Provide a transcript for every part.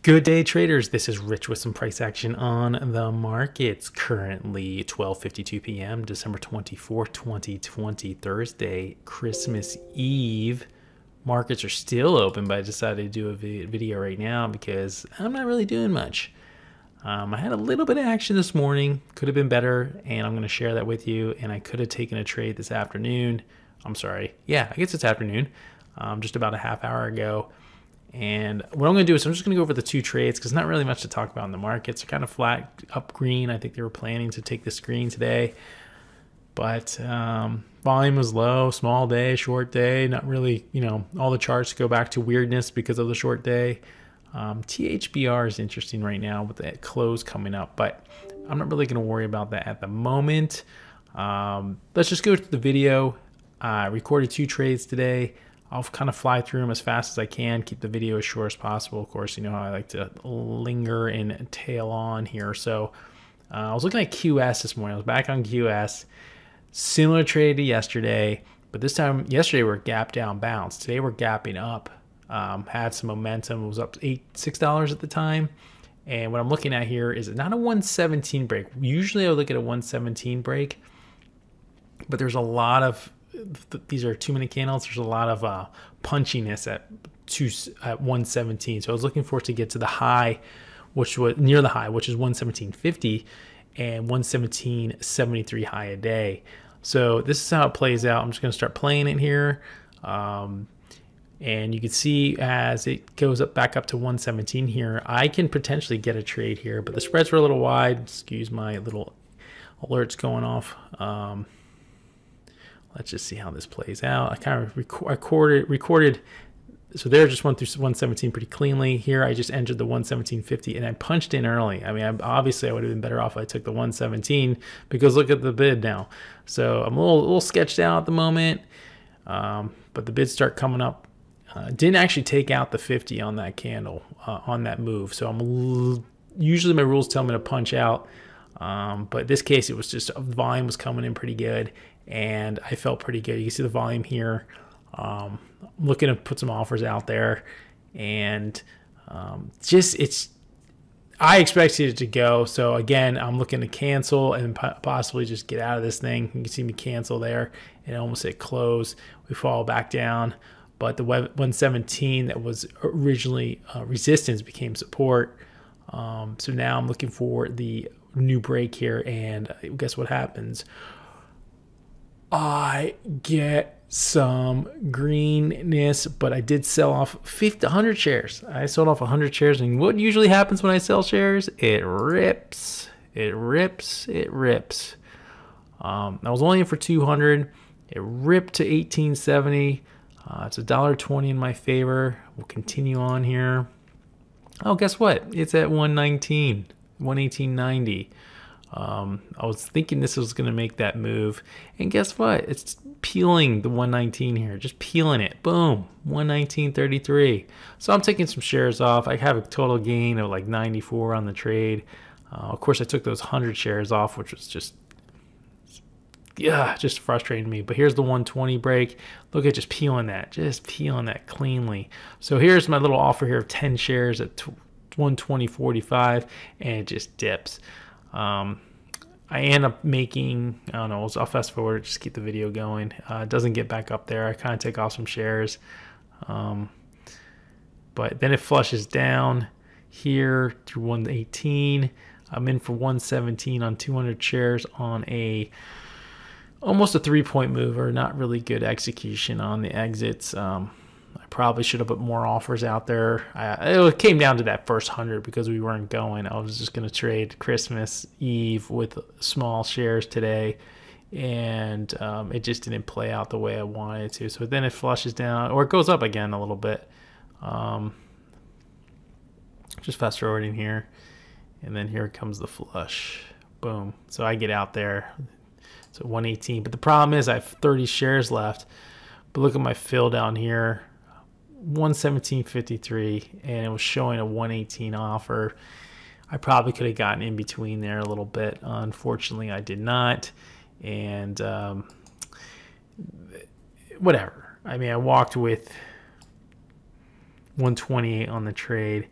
Good day, traders. This is Rich with some price action on the markets. Currently 12:52 p.m., December 24th, 2020, Thursday, Christmas Eve. Markets are still open, but I decided to do a video right now because I'm not really doing much. I had a little bit of action this morning. Could have been better, and I'm going to share that with you. And I could have taken a trade this afternoon. I'm sorry. Yeah, I guess it's afternoon, just about a half hour ago. And what I'm going to do is I'm just going to go over the two trades because not really much to talk about in the markets. They're kind of flat up green. I think they were planning to take this green today. But volume was low, small day, short day. Not really, all the charts go back to weirdness because of the short day. THBR is interesting right now with the close coming up. But I'm not really going to worry about that at the moment. Let's just go to the video. I recorded two trades today. I'll kind of fly through them as fast as I can, keep the video as short as possible. Of course, you know how I like to linger and tail on here. So I was looking at QS this morning. I was back on QS. Similar trade to yesterday, but this time, yesterday we're gap down bounce. Today we're gapping up. Had some momentum. It was up $6 at the time. And what I'm looking at here is not a 117 break. Usually I would look at a 117 break, but there's a lot of these are 2-minute candles. There's a lot of punchiness at 117. So I was looking for it to get to the high, which was near the high, which is 117.50 and 117.73 high a day. So this is how it plays out. I'm just going to start playing it here. And you can see as it goes up back up to 117 here, I can potentially get a trade here, but the spreads were a little wide. Excuse my little alerts going off. Let's just see how this plays out. I kind of recorded. So there just went through 117 pretty cleanly. Here I just entered the 117.50 and I punched in early. I mean, obviously I would have been better off if I took the 117 because look at the bid now. So I'm a little sketched out at the moment, but the bids start coming up. Didn't actually take out the 50 on that candle, on that move. So usually my rules tell me to punch out. But in this case, it was just the volume was coming in pretty good, and I felt pretty good. You can see the volume here. I'm looking to put some offers out there, and I expected it to go. So again, I'm looking to cancel and possibly just get out of this thing. You can see me cancel there, and almost hit close. We fall back down, but the 117 that was originally resistance became support. So now I'm looking for the new break here, and guess what happens? I get some greenness, but I did sell off 100 shares. I sold off 100 shares, and what usually happens when I sell shares? It rips. It rips. It rips. I was only in for 200. It ripped to 1870. It's $1.20 in my favor. We'll continue on here. Oh, guess what? It's at 119. 118.90. I was thinking this was going to make that move, and guess what? It's peeling the 119 here, just peeling it. Boom, 119.33. So I'm taking some shares off. I have a total gain of like 94 on the trade. Of course, I took those 100 shares off, which was just frustrating me. But here's the 120 break. Look at just peeling that cleanly. So here's my little offer here of 10 shares at 120.45, and it just dips. I end up making, I don't know, I'll fast forward, just keep the video going. It doesn't get back up there. I kind of take off some shares. But then it flushes down here through 118. I'm in for 117 on 200 shares on almost a 3-point mover. Not really good execution on the exits. I probably should have put more offers out there. It came down to that first 100 because we weren't going. I was just going to trade Christmas Eve with small shares today, and it just didn't play out the way I wanted it to. So then it flushes down, or it goes up again a little bit. Just fast forwarding here, and then here comes the flush. Boom. So I get out there. So 118. But the problem is I have 30 shares left. But look at my fill down here. 117.53, and it was showing a 118 offer. I probably could have gotten in between there a little bit. Unfortunately, I did not. And whatever. I mean, I walked with 128 on the trade.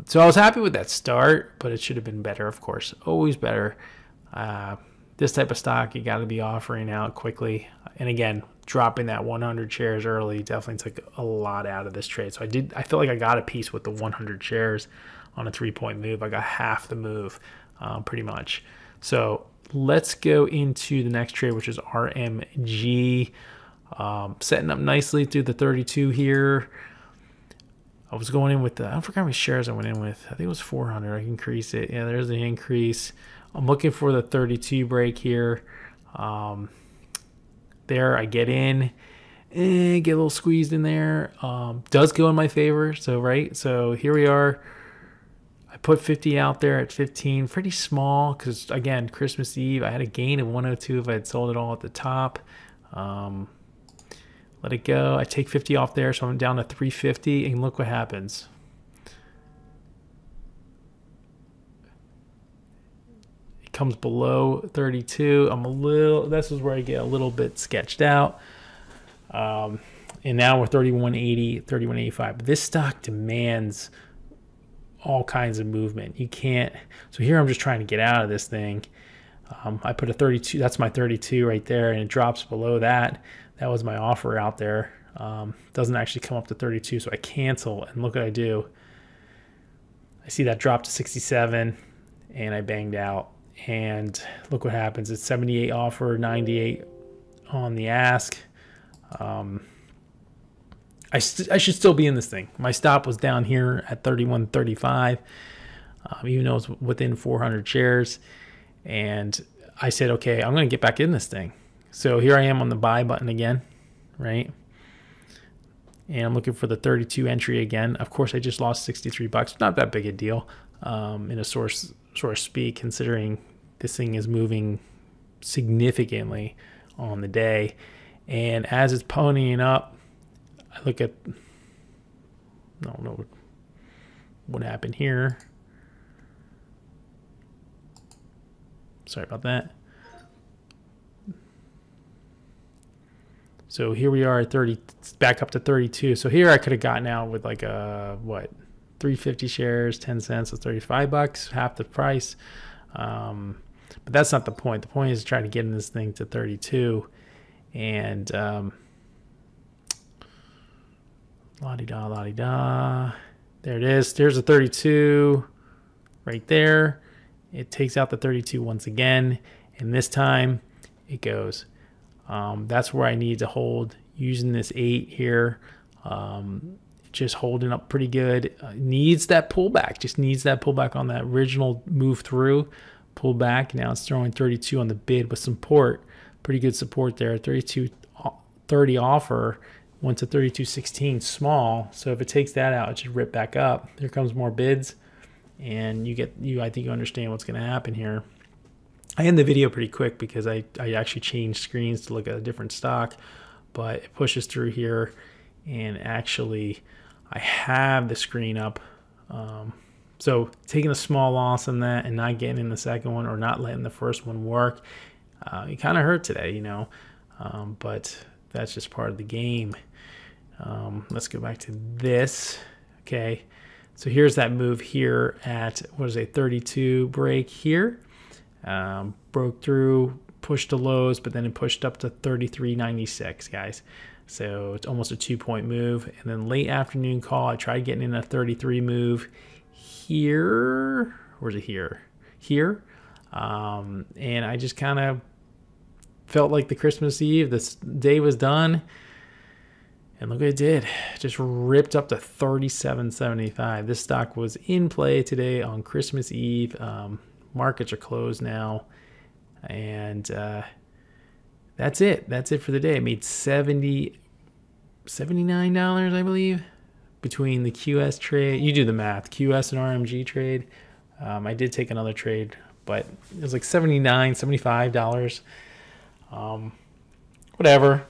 So I was happy with that start, but it should have been better, of course. Always better. This type of stock, you got to be offering out quickly. And again, dropping that 100 shares early definitely took a lot out of this trade. So I feel like I got a piece with the 100 shares on a 3-point move. I got half the move, pretty much. So let's go into the next trade, which is RMG. Setting up nicely through the 32 here. I was going in with I forgot how many shares I went in with. I think it was 400. I can increase it. Yeah, there's the increase. I'm looking for the 32 break here. There, I get in, get a little squeezed in there. Does go in my favor. So, right. So here we are. I put 50 out there at 15. Pretty small because, again, Christmas Eve, I had a gain of 102 if I had sold it all at the top. Let it go. I take 50 off there, so I'm down to 350, and look what happens. It comes below 32. This is where I get a little bit sketched out. And now we're 3180, 3185. But this stock demands all kinds of movement. You can't. So here I'm just trying to get out of this thing. I put a 32. That's my 32 right there, and it drops below that. That was my offer out there. Doesn't actually come up to 32, so I cancel, and look what I do. I see that drop to 67, and I banged out. And look what happens. It's 78 offer, 98 on the ask. I should still be in this thing. My stop was down here at 31.35, even though it's within 400 shares. And I said, okay, I'm going to get back in this thing. So here I am on the buy button again, right? And I'm looking for the 32 entry again. Of course, I just lost $63. Not that big a deal, in a source speak, considering this thing is moving significantly on the day. And as it's ponying up, I look at, I don't know what happened here. Sorry about that. So here we are at 30, back up to 32. So here I could have gotten out with like a, 350 shares, 10 cents, so $35, half the price. But that's not the point. The point is trying to get in this thing to 32. And la-di-da, la-di-da. There it is. There's a 32 right there. It takes out the 32 once again. And this time it goes. That's where I need to hold using this 8 here. Just holding up pretty good. Needs that pullback. Just needs that pullback on that original move through. Pull back. Now it's throwing 32 on the bid with support. Pretty good support there. 32.30 offer. Went to 32.16 small. So if it takes that out, it should rip back up. Here comes more bids. And I think you understand what's going to happen here. I end the video pretty quick because I actually changed screens to look at a different stock, but it pushes through here, and actually I have the screen up. So taking a small loss on that and not getting in the second one or not letting the first one work, it kind of hurt today, you know, but that's just part of the game. Let's go back to this. Okay, so here's that move here at, what is a 32 break here. Broke through, pushed to lows, but then it pushed up to 33.96, guys. So it's almost a 2-point move. And then late afternoon call, I tried getting in a 33 move here. Where's it here? Here. And I just kind of felt like the Christmas Eve, this day was done. And look what it did. Just ripped up to 37.75. This stock was in play today on Christmas Eve. Markets are closed now, and that's it. That's it for the day. I made $79, I believe, between the QS trade. You do the math. QS and RMG trade. I did take another trade, but it was like $79, $75. Whatever.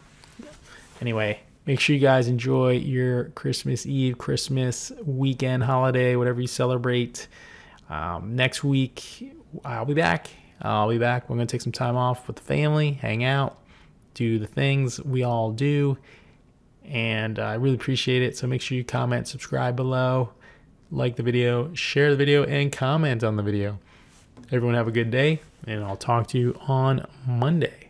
Anyway, make sure you guys enjoy your Christmas Eve, Christmas weekend, holiday, whatever you celebrate. Next week, I'll be back. We're going to take some time off with the family, hang out, do the things we all do. And I really appreciate it. So make sure you comment, subscribe below. like the video, share the video, and comment on the video. Everyone have a good day, and I'll talk to you on Monday.